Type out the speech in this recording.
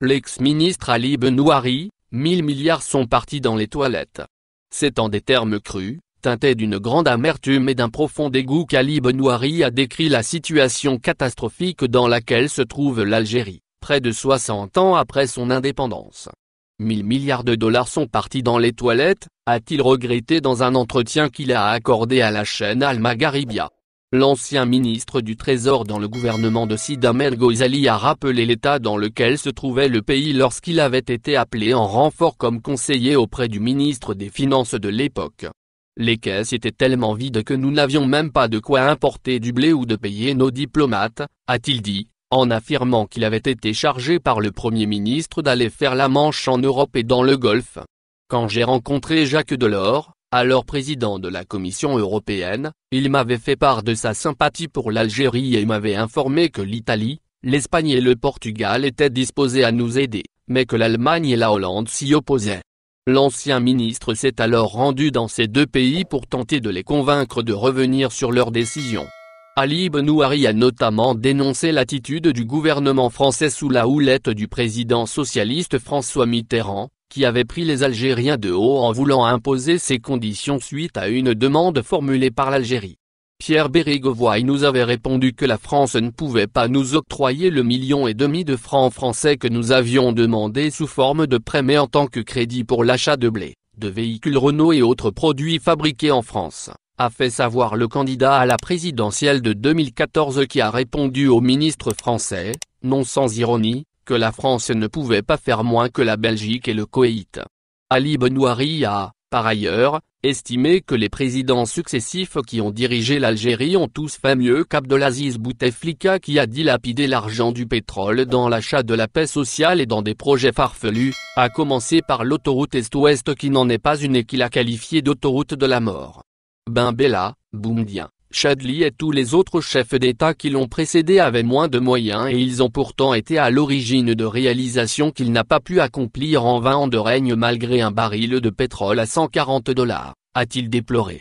L'ex-ministre Ali Benouari, 1000 milliards sont partis dans les toilettes. C'est en des termes crus, teintés d'une grande amertume et d'un profond dégoût qu'Ali Benouari a décrit la situation catastrophique dans laquelle se trouve l'Algérie, près de 60 ans après son indépendance. 1000 milliards de dollars sont partis dans les toilettes, a-t-il regretté dans un entretien qu'il a accordé à la chaîne Al Magharibia. L'ancien ministre du Trésor dans le gouvernement de Sid Ahmed Ghazali a rappelé l'état dans lequel se trouvait le pays lorsqu'il avait été appelé en renfort comme conseiller auprès du ministre des Finances de l'époque. Les caisses étaient tellement vides que nous n'avions même pas de quoi importer du blé ou de payer nos diplomates, a-t-il dit, en affirmant qu'il avait été chargé par le Premier ministre d'aller faire la manche en Europe et dans le Golfe. Quand j'ai rencontré Jacques Delors, alors président de la Commission européenne, il m'avait fait part de sa sympathie pour l'Algérie et m'avait informé que l'Italie, l'Espagne et le Portugal étaient disposés à nous aider, mais que l'Allemagne et la Hollande s'y opposaient. L'ancien ministre s'est alors rendu dans ces deux pays pour tenter de les convaincre de revenir sur leurs décisions. Ali Benouari a notamment dénoncé l'attitude du gouvernement français sous la houlette du président socialiste François Mitterrand, qui avait pris les Algériens de haut en voulant imposer ses conditions suite à une demande formulée par l'Algérie. Pierre Bérégovoy nous avait répondu que la France ne pouvait pas nous octroyer le 1,5 million de francs français que nous avions demandé sous forme de prêt mais en tant que crédit pour l'achat de blé, de véhicules Renault et autres produits fabriqués en France, a fait savoir le candidat à la présidentielle de 2014 qui a répondu au ministre français, non sans ironie, que la France ne pouvait pas faire moins que la Belgique et le Koweït. Ali Benouari a, par ailleurs, estimé que les présidents successifs qui ont dirigé l'Algérie ont tous fait mieux qu'Abdelaziz Bouteflika qui a dilapidé l'argent du pétrole dans l'achat de la paix sociale et dans des projets farfelus, à commencer par l'autoroute Est-Ouest qui n'en est pas une et qu'il a qualifiée d'autoroute de la mort. Ben Bella, Boumediene, Chadli et tous les autres chefs d'État qui l'ont précédé avaient moins de moyens et ils ont pourtant été à l'origine de réalisations qu'il n'a pas pu accomplir en 20 ans de règne malgré un baril de pétrole à $140, a-t-il déploré.